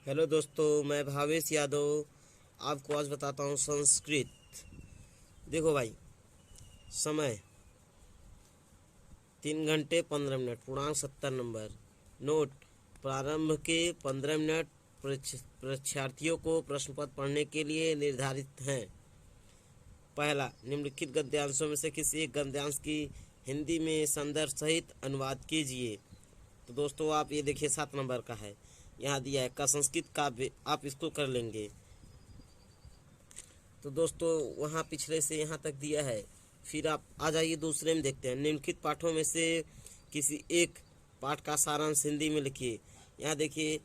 Hello दोस्तों, मैं भावेश यादव आपको आज बताता हूँ संस्कृत। देखो भाई, समय 3 घंटे 15 मिनट, पूर्णांक 70 नंबर। नोट: प्रारंभ के 15 मिनट परीक्षार्थियों को प्रश्न पत्र पढ़ने के लिए निर्धारित हैं। पहला, निम्नलिखित गद्यांशों में से किसी एक गद्यांश की हिंदी में संदर्भ सहित अनुवाद कीजिए। तो दोस्तों आप ये देखिए 7 नंबर का है, यहाँ दिया है का संस्कृत काव्य, आप इसको कर लेंगे। तो दोस्तों वहाँ पिछले से यहाँ तक दिया है। फिर आप आ जाइए दूसरे में, देखते हैं। निम्नलिखित पाठों में से किसी एक पाठ का सारांश हिंदी में लिखिए। यहाँ देखिए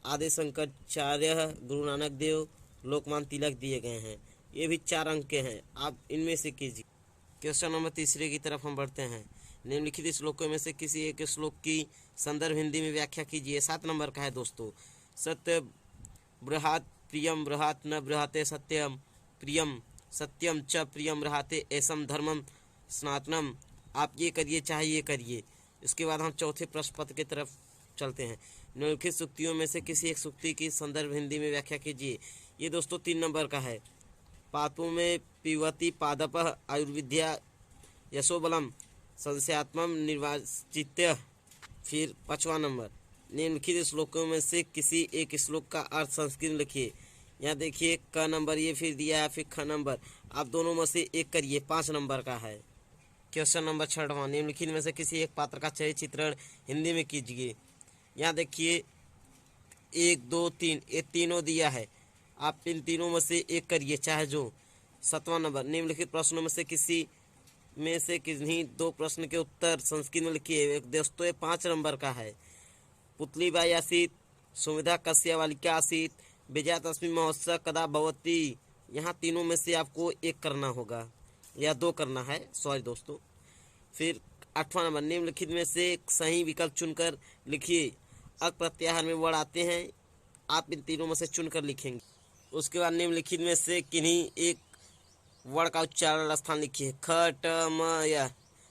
आदि शंकराचार्य, गुरु नानक देव, लोकमान्य तिलक दिए गए हैं। ये भी 4 अंक के हैं, आप इनमें से कीजिए। क्वेश्चन नंबर 3 की तरफ हम बढ़ते हैं। निम्नलिखित श्लोकों में से किसी एक श्लोक की संदर्भ हिंदी में व्याख्या कीजिए। 7 नंबर का है दोस्तों। सत्य बृहत् प्रियम बृहत् न बृहते सत्यम प्रियम सत्यम च प्रियम रहते ऐसम धर्मम सनातनम। आप ये करिए चाहे ये करिए। इसके बाद हम चौथे प्रश्न पत्र की तरफ चलते हैं। निम्नलिखित सूक्तियों में से किसी एक सूक्ति की संदर्भ हिंदी में व्याख्या कीजिए। ये दोस्तों 3 नंबर का है। पापू में पिबति पादप आयुर्विद्या यशोबलम संशयात्मम निर्वाचित्य। फिर 5वां नंबर, निम्नलिखित श्लोकों में से किसी एक श्लोक का अर्थ संस्कृत में लिखिए। यहाँ देखिए क नंबर ये फिर दिया है, फिर ख नंबर। आप दोनों में से एक करिए, 5 नंबर का है। क्वेश्चन नंबर 6वां, निम्नलिखित में से किसी एक पात्र का चरित्र चित्रण हिंदी में कीजिए। यहाँ देखिए 1 2 3 ये तीनों दिया है, आप इन तीनों में से एक करिए चाहे जो। 7वां नंबर, निम्नलिखित प्रश्नों में से किन्हीं 2 प्रश्न के उत्तर संस्कृत में लिखिए। दोस्तों ये 5 नंबर का है। पुतलीबाई आसीत, सुविधा कश्यप बालिका आसीत, विजयादशमी महोत्सव कदा भवती। यहाँ तीनों में से आपको एक करना होगा या 2 करना है, सॉरी दोस्तों। फिर 8वां नंबर, निम्नलिखित में से एक सही विकल्प चुनकर लिखिए। अक प्रत्याहार में वर्ड आते हैं, आप इन तीनों में से चुनकर लिखेंगे। उसके बाद निम्नलिखित में से किन्हीं एक वर्ड का उच्चारण स्थान लिखिए। ख ट म या,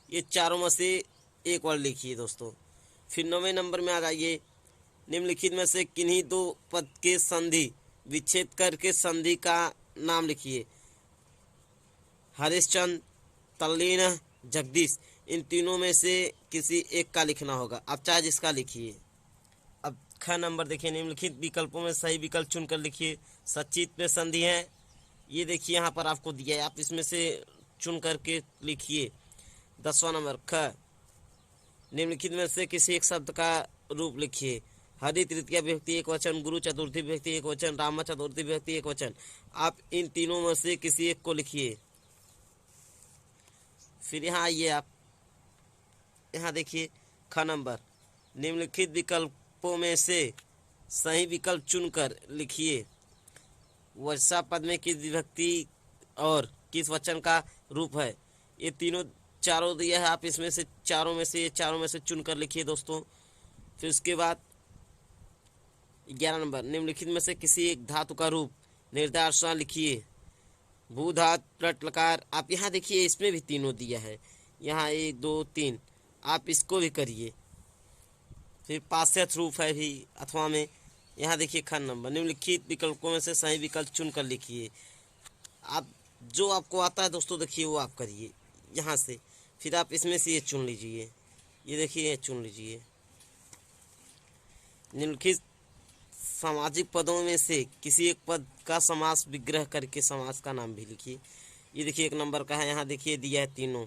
ये चारों में से एक वर्ड लिखिए दोस्तों। फिर 9वें नंबर में आ जाइए। निम्नलिखित में से किन्हीं 2 पद के संधि विच्छेद करके संधि का नाम लिखिए। हरिश्चंद्र, तल्लीन, जगदीश। इन तीनों में से किसी एक का लिखना होगा, आप चाहे जिसका लिखिए। अब ख नंबर देखिए, निम्नलिखित विकल्पों में सही विकल्प चुनकर लिखिए। सचित में संधि है, ये देखिए यहाँ पर आपको दिया है, आप इसमें से चुन करके लिखिए। 10वां नंबर ख, निम्नलिखित में से किसी एक शब्द का रूप लिखिए। हरि तृतीया विभक्ति एक वचन, गुरु चतुर्थी विभक्ति एक वचन, राम चतुर्थी विभक्ति एक वचन। आप इन तीनों में से किसी एक को लिखिए। फिर यहाँ आइए, आप यहाँ देखिए ख नंबर, निम्नलिखित विकल्पों में से सही विकल्प चुनकर लिखिए। वर्षा पद में किस विभक्ति और किस वचन का रूप है। ये तीनों चारों दिया है, आप इसमें से चारों में से चुनकर लिखिए दोस्तों। फिर उसके बाद 11 नंबर, निम्नलिखित में से किसी एक धातु का रूप निर्देशांक लिखिए। भू धातु, प्रट लकार। आप यहाँ देखिए इसमें भी तीनों दिया है, यहाँ 1 2 3, आप इसको भी करिए। फिर पाश्चात्य रूप है भी अथवा में, यहाँ देखिए ख नंबर, निम्नलिखित विकल्पों में से सही विकल्प चुन कर लिखिए। आप जो आपको आता है दोस्तों देखिए वो आप करिए यहाँ से। फिर आप इसमें से ये चुन लीजिए, ये देखिए ये चुन लीजिए। निम्नलिखित सामाजिक पदों में से किसी एक पद का समास विग्रह करके समास का नाम भी लिखिए। ये देखिए 1 नंबर का है, यहाँ देखिए दिया है तीनों।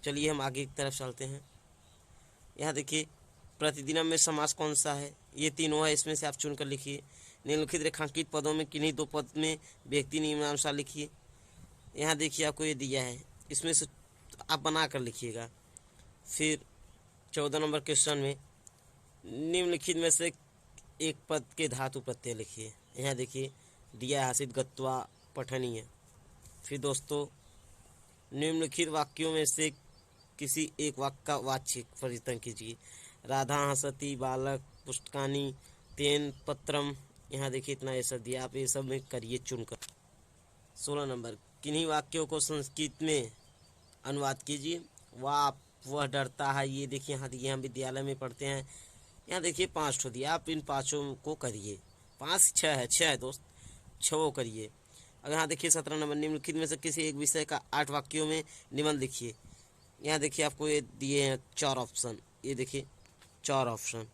चलिए हम आगे की तरफ चलते हैं। यहाँ देखिए प्रतिदिनम में समास कौन सा है, ये तीनों है, इसमें से आप चुनकर लिखिए। निम्नलिखित रेखांकित पदों में किन्हीं 2 पद में व्यक्ति निम्नानुसार लिखिए। यहाँ देखिए आपको ये दिया है, इसमें से आप बना कर लिखिएगा। फिर 14 नंबर क्वेश्चन में निम्नलिखित में से एक पद के धातु प्रत्यय लिखिए। यहाँ देखिए दिया है हसित गत्वा पठनीय। फिर दोस्तों निम्नलिखित वाक्यों में से किसी एक वाक्य का वाच्य परिवर्तन कीजिए। राधा हंसती, बालक, पुस्तकानी, तेन पत्रम। यहाँ देखिए इतना ये सब दिया, आप ये सब में करिए चुनकर। 16 नंबर, किन्हीं वाक्यों को संस्कृत में अनुवाद कीजिए। वह डरता है, ये देखिए यहाँ हम विद्यालय में पढ़ते हैं, यहाँ देखिए 5 ठो दिया, आप इन 5 को करिए। 5 6 है, 6 है दोस्त, 6 वो करिए। अब यहाँ देखिए 17 नंबर, निम्नलिखित में से किसी एक विषय का 8 वाक्यों में निबंध लिखिए। यहाँ देखिए आपको ये दिए हैं 4 ऑप्शन, ये देखिए 4 ऑप्शन।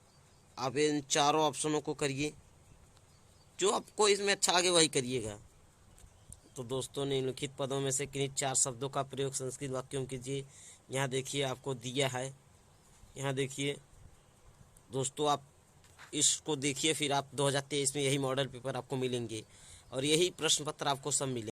आप इन चारों ऑप्शनों को करिए, जो आपको इसमें अच्छा लगे वही करिएगा। तो दोस्तों निम्नलिखित पदों में से किन्हीं 4 शब्दों का प्रयोग संस्कृत वाक्यों में कीजिए। यहाँ देखिए आपको दिया है, यहाँ देखिए दोस्तों, आप इसको देखिए, फिर आप 2023 में यही मॉडल पेपर आपको मिलेंगे और यही प्रश्न पत्र आपको सब मिलेंगे।